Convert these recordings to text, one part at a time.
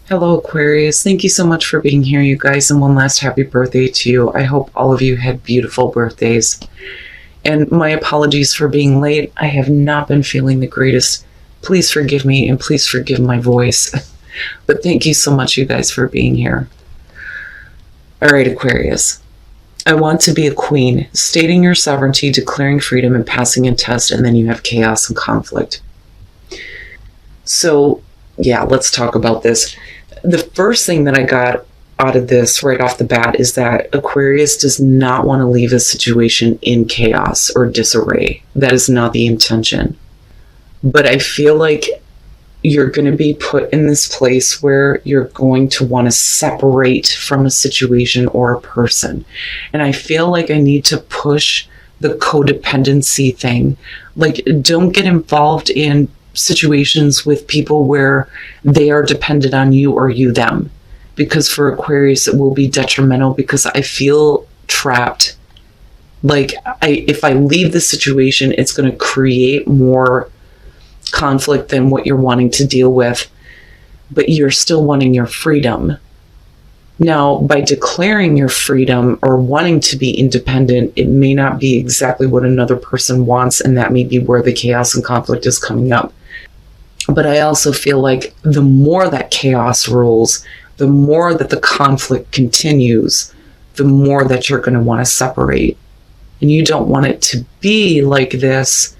Hello, Aquarius. Thank you so much for being here, you guys, and one last happy birthday to you. I hope all of you had beautiful birthdays. And my apologies for being late. I have not been feeling the greatest. Please forgive me and please forgive my voice. But thank you so much, you guys, for being here. All right, Aquarius. I want to be a queen, stating your sovereignty, declaring freedom, and passing a test, and then you have chaos and conflict. So, yeah, let's talk about this. The first thing that I got out of this right off the bat is that Aquarius does not want to leave a situation in chaos or disarray. That is not the intention. But I feel like you're going to be put in this place where you're going to want to separate from a situation or a person. And I feel like I need to push the codependency thing. Like, don't get involved in situations with people where they are dependent on you or you them. Because for Aquarius, it will be detrimental because I feel trapped. Like, if I leave the situation, it's going to create more conflict than what you're wanting to deal with, but you're still wanting your freedom. Now, by declaring your freedom or wanting to be independent, it may not be exactly what another person wants, and that may be where the chaos and conflict is coming up. But I also feel like the more that chaos rules, the more that the conflict continues, the more that you're going to want to separate. And you don't want it to be like this.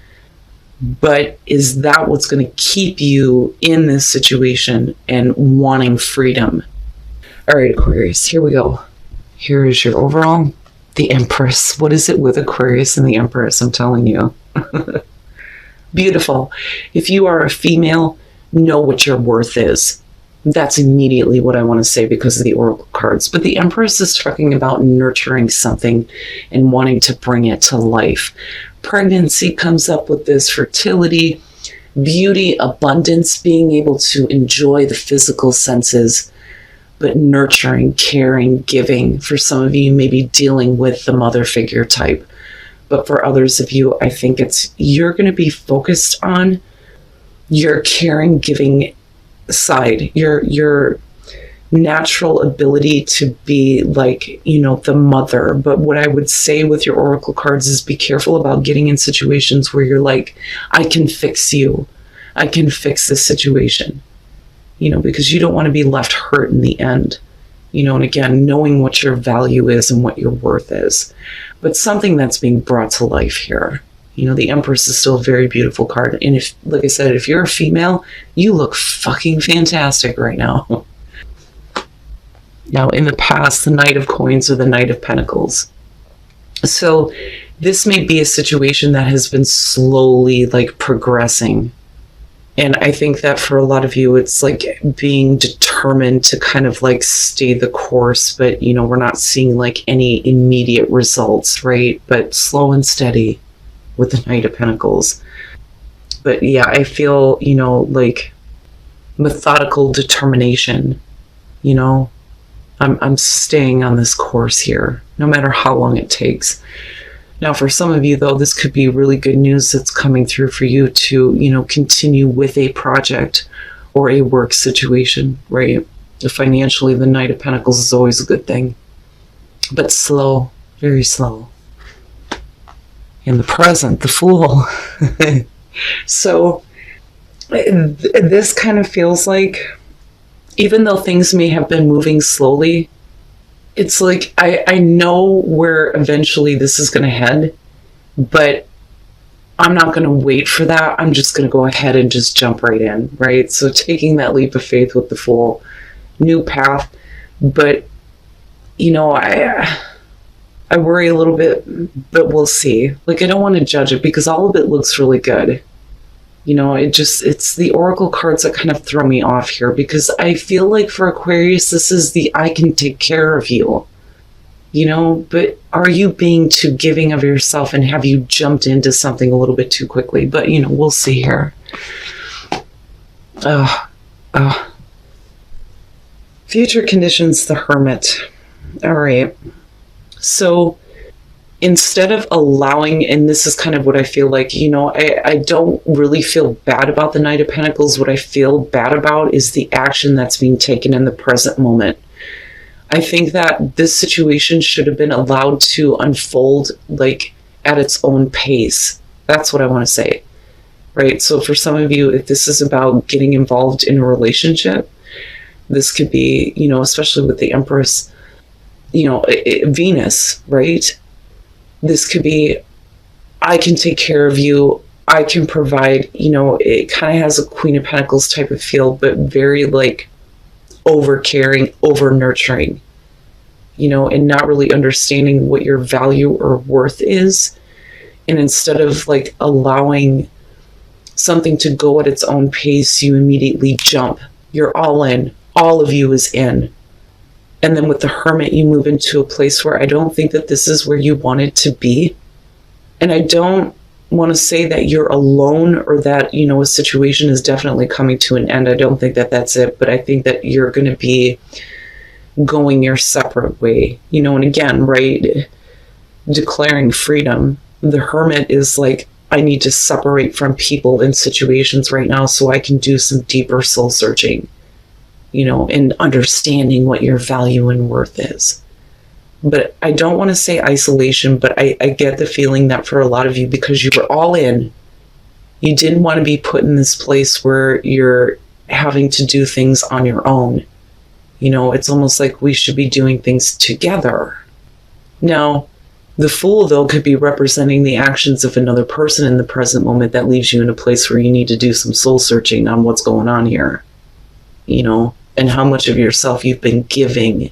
But is that what's going to keep you in this situation and wanting freedom? All right, Aquarius, here we go. Here is your overall, the Empress. What is it with Aquarius and the Empress? I'm telling you. Beautiful. If you are a female, know what your worth is. That's immediately what I want to say because of the Oracle cards. But the Empress is talking about nurturing something and wanting to bring it to life. Pregnancy comes up with this, fertility, beauty, abundance, being able to enjoy the physical senses, but nurturing, caring, giving. For some of you, maybe dealing with the mother figure type. But for others of you, I think you're going to be focused on your caring, giving side, your natural ability to be like, the mother. But what I would say with your Oracle cards is be careful about getting in situations where you're like, I can fix you. I can fix this situation, because you don't want to be left hurt in the end. And again, knowing what your value is and what your worth is. But something that's being brought to life here. The Empress is still a very beautiful card. And if, like I said, if you're a female, you look fucking fantastic right now. Now, in the past, the Knight of Coins or the Knight of Pentacles. So this may be a situation that has been slowly progressing. And I think that for a lot of you, it's like being determined to kind of stay the course, but we're not seeing any immediate results, right? But slow and steady with the Knight of Pentacles. But yeah, I feel, methodical determination, I'm staying on this course here, no matter how long it takes. Now, for some of you, though, this could be really good news that's coming through for you to, continue with a project or a work situation, right? Financially, the Knight of Pentacles is always a good thing, but slow, very slow. In the present, the Fool. So this kind of feels like, even though things may have been moving slowly, it's like, I know where eventually this is going to head, but I'm not going to wait for that. I'm just going to go ahead and just jump right in, right? So taking that leap of faith with the Fool, new path. But, I worry a little bit, but we'll see. I don't want to judge it because all of it looks really good. It's the Oracle cards that kind of throw me off here because I feel like for Aquarius, this is the I can take care of you, but are you being too giving of yourself and have you jumped into something a little bit too quickly? But, we'll see here. Future conditions, the Hermit. All right. So instead of allowing, and this is kind of what I feel like, I don't really feel bad about the Knight of Pentacles. What I feel bad about is the action that's being taken in the present moment. I think that this situation should have been allowed to unfold like at its own pace. That's what I want to say, right? So for some of you, if this is about getting involved in a relationship, this could be, especially with the Empress, Venus, right? This could be, I can take care of you. I can provide, it kind of has a Queen of Pentacles type of feel, but very like over caring, over nurturing, and not really understanding what your value or worth is. And instead of like allowing something to go at its own pace, you immediately jump. You're all in. All of you is in. And then with the Hermit, you move into a place where I don't think that this is where you wanted to be. And I don't want to say that you're alone or that, a situation is definitely coming to an end. I don't think that that's it. But I think that you're going to be going your separate way, and again, right, declaring freedom. The Hermit is like, I need to separate from people and situations right now so I can do some deeper soul searching, and understanding what your value and worth is. But I don't want to say isolation, but I get the feeling that for a lot of you, because you were all in, you didn't want to be put in this place where you're having to do things on your own. It's almost like we should be doing things together. Now, the Fool, though, could be representing the actions of another person in the present moment that leaves you in a place where you need to do some soul searching on what's going on here, and how much of yourself you've been giving.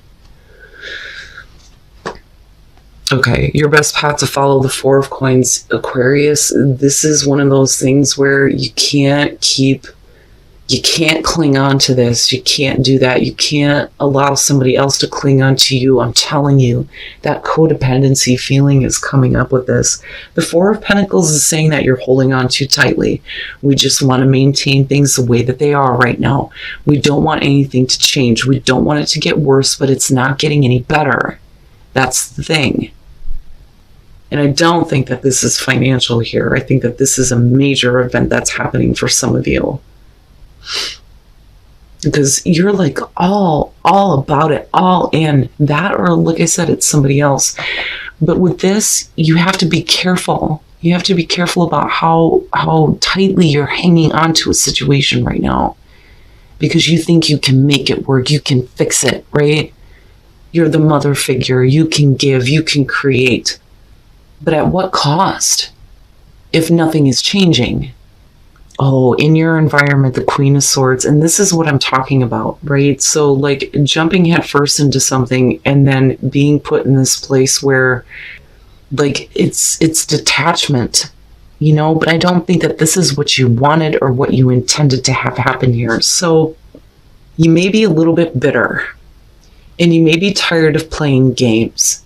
Okay, your best path to follow, the Four of Coins, Aquarius. This is one of those things where you can't cling on to this. You can't do that. You can't allow somebody else to cling on to you. I'm telling you, that codependency feeling is coming up with this. The Four of Pentacles is saying that you're holding on too tightly. We just want to maintain things the way that they are right now. We don't want anything to change. We don't want it to get worse, but it's not getting any better. That's the thing. And I don't think that this is financial here. I think that this is a major event that's happening for some of you. Because you're like all about it, all in that, or like I said, it's somebody else. But with this, you have to be careful. You have to be careful about how tightly you're hanging on to a situation right now, because you think you can make it work, you can fix it, right? You're the mother figure, you can give, you can create. But at what cost if nothing is changing? Oh, in your environment, the Queen of Swords, and this is what I'm talking about, right? So like jumping headfirst into something and then being put in this place where like it's detachment, but I don't think that this is what you wanted or what you intended to have happen here. So you may be a little bit bitter and you may be tired of playing games,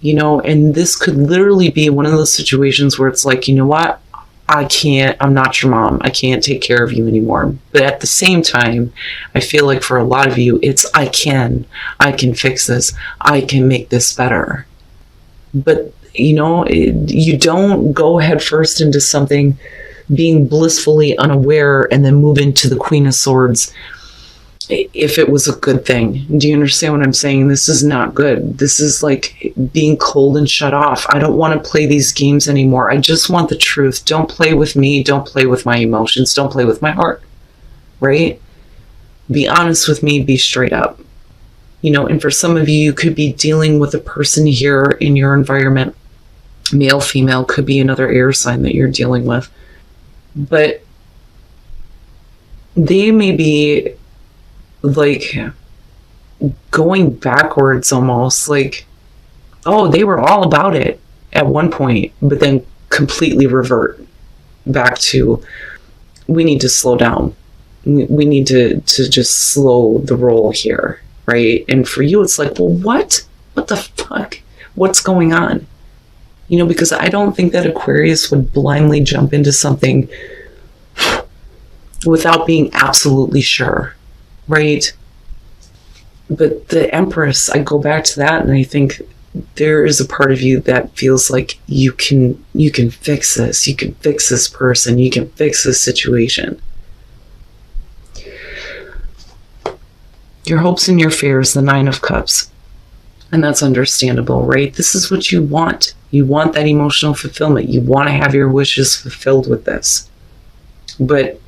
and this could literally be one of those situations where it's like, what? I'm not your mom. I can't take care of you anymore. But at the same time, I feel like for a lot of you, it's, I can fix this. I can make this better. But, you don't go head first into something being blissfully unaware and then move into the Queen of Swords if it was a good thing. Do you understand what I'm saying? This is not good. This is like being cold and shut off. I don't want to play these games anymore. I just want the truth. Don't play with me. Don't play with my emotions. Don't play with my heart. Right? Be honest with me. Be straight up. And for some of you, you could be dealing with a person here in your environment. Male, female, could be another air sign that you're dealing with. But they may be like going backwards almost, like, oh, they were all about it at one point, but then completely revert back to, we need to slow down. We need to just slow the roll here, right? And for you, it's like, well, what the fuck? What's going on? Because I don't think that Aquarius would blindly jump into something without being absolutely sure. Right? But the Empress, I go back to that and I think there is a part of you that feels like you can fix this. You can fix this person. You can fix this situation. Your hopes and your fears, the 9 of Cups. And that's understandable, right? This is what you want. You want that emotional fulfillment. You want to have your wishes fulfilled with this. But,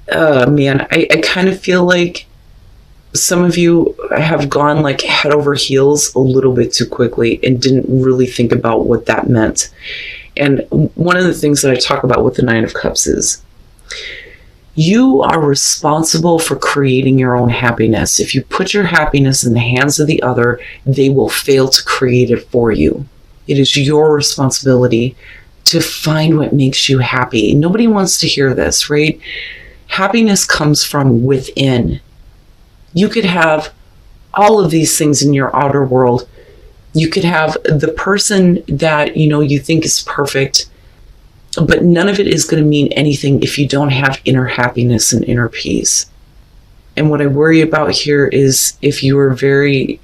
man, I kind of feel like some of you have gone like head over heels a little bit too quickly and didn't really think about what that meant. And one of the things that I talk about with the 9 of Cups is you are responsible for creating your own happiness. If you put your happiness in the hands of the other, they will fail to create it for you. It is your responsibility to find what makes you happy. Nobody wants to hear this, right? Happiness comes from within. You could have all of these things in your outer world. You could have the person that, you think is perfect, but none of it is going to mean anything if you don't have inner happiness and inner peace. And what I worry about here is if you are very,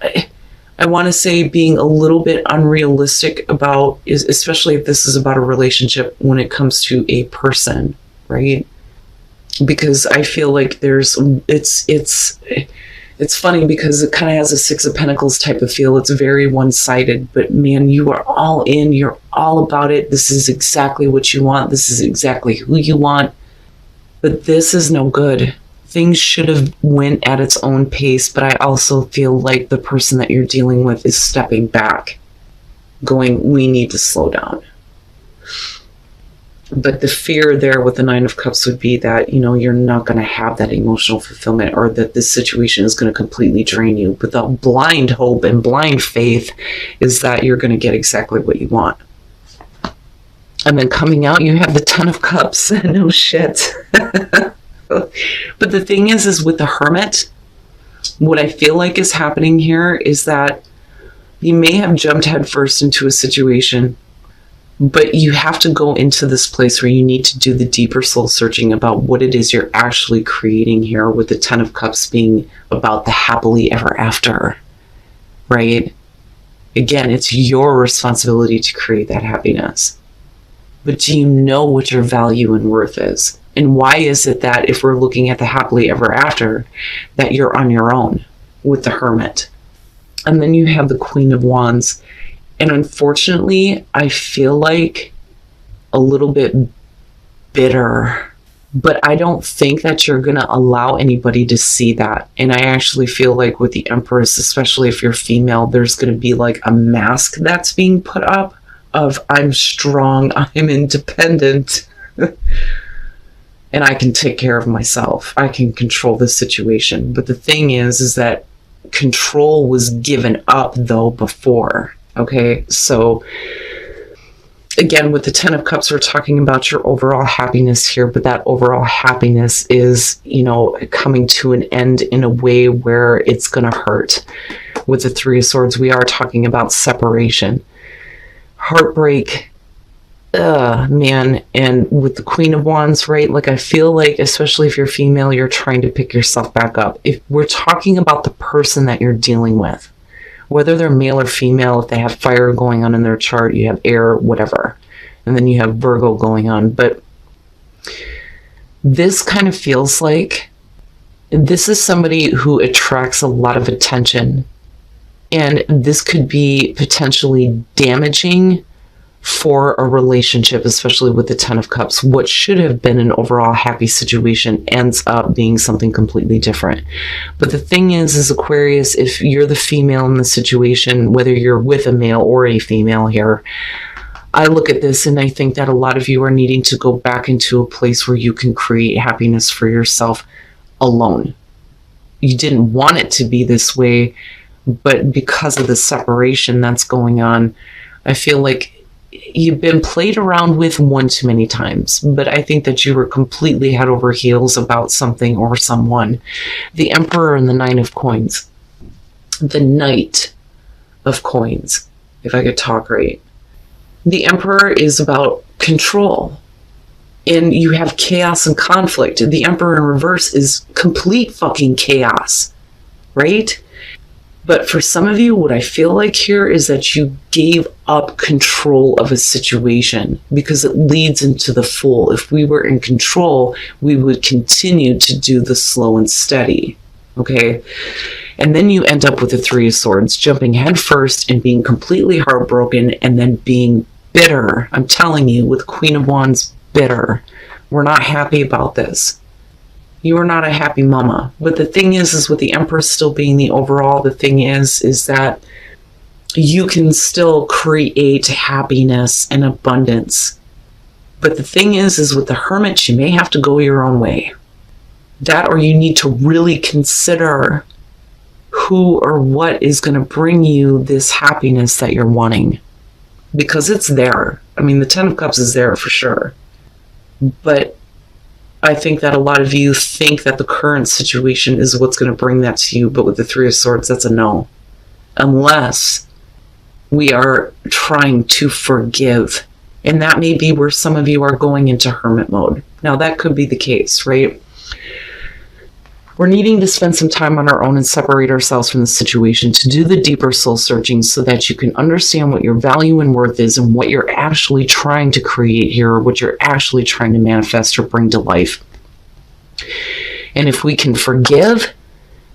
I want to say being a little bit unrealistic about, especially if this is about a relationship when it comes to a person, right? Because I feel like it's funny because it kind of has a 6 of Pentacles type of feel. It's very one-sided, but man, you are all in. You're all about it. This is exactly what you want. This is exactly who you want. But this is no good. Things should have went at its own pace, but I also feel like the person that you're dealing with is stepping back, going, we need to slow down. But the fear there with the 9 of Cups would be that, you're not going to have that emotional fulfillment, or that this situation is going to completely drain you. But the blind hope and blind faith is that you're going to get exactly what you want. And then coming out, you have the 10 of Cups. No shit. But the thing is with the Hermit, what I feel like is happening here is that you may have jumped headfirst into a situation, but you have to go into this place where you need to do the deeper soul searching about what it is you're actually creating here, with the 10 of Cups being about the happily ever after, right? Again, it's your responsibility to create that happiness. But do you know what your value and worth is? And why is it that if we're looking at the happily ever after, that you're on your own with the Hermit? And then you have the Queen of Wands. And unfortunately, I feel like a little bit bitter, but I don't think that you're going to allow anybody to see that. And I actually feel like with the Empress, especially if you're female, there's going to be like a mask that's being put up of I'm strong, I'm independent, and I can take care of myself. I can control this situation. But the thing is that control was given up though before. Okay, so again, with the 10 of Cups, we're talking about your overall happiness here, but that overall happiness is, coming to an end in a way where it's going to hurt. With the 3 of Swords, we are talking about separation, heartbreak, man. And with the Queen of Wands, right, like I feel like, especially if you're female, you're trying to pick yourself back up. If we're talking about the person that you're dealing with, whether they're male or female, if they have fire going on in their chart, you have air, whatever. And then you have Virgo going on. But this kind of feels like this is somebody who attracts a lot of attention. And this could be potentially damaging for a relationship, especially with the 10 of Cups. What should have been an overall happy situation ends up being something completely different. But the thing is Aquarius, if you're the female in the situation, whether you're with a male or a female here, I look at this and I think that a lot of you are needing to go back into a place where you can create happiness for yourself alone. You didn't want it to be this way, but because of the separation that's going on, I feel like you've been played around with one too many times, but I think that you were completely head over heels about something or someone. The Emperor and the 9 of Coins. The Knight of Coins, if I could talk right. The Emperor is about control. And you have chaos and conflict. The Emperor in reverse is complete fucking chaos, right? But for some of you, what I feel like here is that you gave up control of a situation because it leads into the Fool. If we were in control, we would continue to do the slow and steady. Okay? And then you end up with the Three of Swords, jumping head first and being completely heartbroken and then being bitter. I'm telling you, with Queen of Wands, bitter. We're not happy about this. You are not a happy mama. But the thing is with the Empress still being the overall, the thing is that you can still create happiness and abundance. But the thing is with the Hermit, you may have to go your own way. That, or you need to really consider who or what is going to bring you this happiness that you're wanting. Because it's there. I mean, the Ten of Cups is there for sure. But I think that a lot of you think that the current situation is what's going to bring that to you. But with the Three of Swords, that's a no. Unless we are trying to forgive. And that may be where some of you are going into hermit mode. Now, that could be the case, right? We're needing to spend some time on our own and separate ourselves from the situation to do the deeper soul searching so that you can understand what your value and worth is and what you're actually trying to create here, or what you're actually trying to manifest or bring to life. And if we can forgive,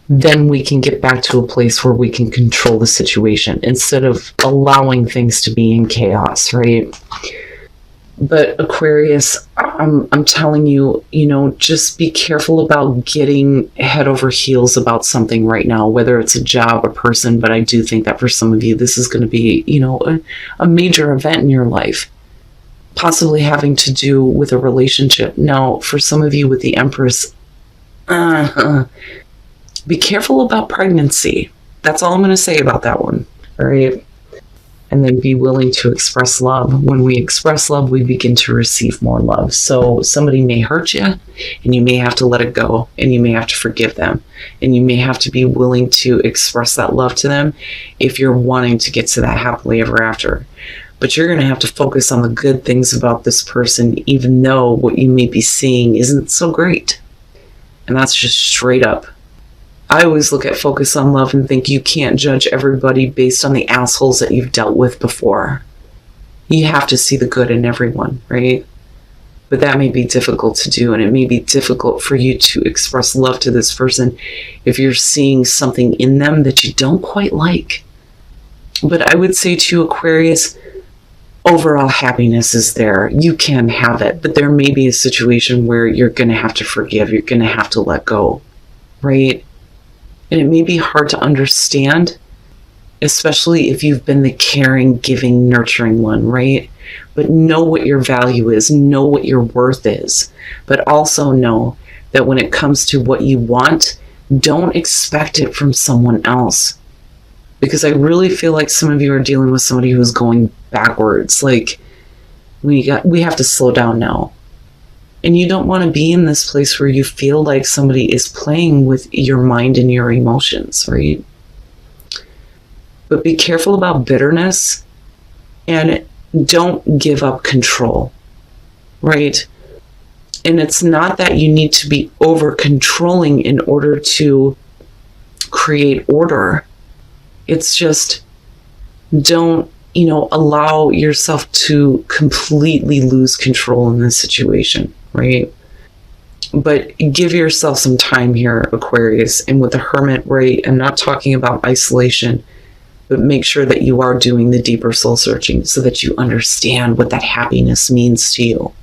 then we can get back to a place where we can control the situation instead of allowing things to be in chaos, right? But Aquarius, I'm telling you, just be careful about getting head over heels about something right now, whether it's a job, a person. But I do think that for some of you, this is going to be, a major event in your life, possibly having to do with a relationship. Now, for some of you with the Empress, be careful about pregnancy. That's all I'm going to say about that one. All right. And then be willing to express love. When we express love, we begin to receive more love. So somebody may hurt you, and you may have to let it go, and you may have to forgive them, and you may have to be willing to express that love to them if you're wanting to get to that happily ever after. But you're going to have to focus on the good things about this person, even though what you may be seeing isn't so great. And that's just straight up. I always look at focus on love and think you can't judge everybody based on the assholes that you've dealt with before. You have to see the good in everyone, right? But that may be difficult to do, and it may be difficult for you to express love to this person if you're seeing something in them that you don't quite like. But I would say to Aquarius, overall happiness is there. You can have it, but there may be a situation where you're going to have to forgive. You're going to have to let go, right? And it may be hard to understand, especially if you've been the caring, giving, nurturing one, right? But know what your value is, know what your worth is, but also know that when it comes to what you want, don't expect it from someone else. Because I really feel like some of you are dealing with somebody who's going backwards. Like, we have to slow down now. And you don't want to be in this place where you feel like somebody is playing with your mind and your emotions, right? But be careful about bitterness and don't give up control, right? And it's not that you need to be over controlling in order to create order. It's just don't, allow yourself to completely lose control in this situation. Right? But give yourself some time here, Aquarius. And with the Hermit, right, I'm not talking about isolation, but make sure that you are doing the deeper soul searching so that you understand what that happiness means to you.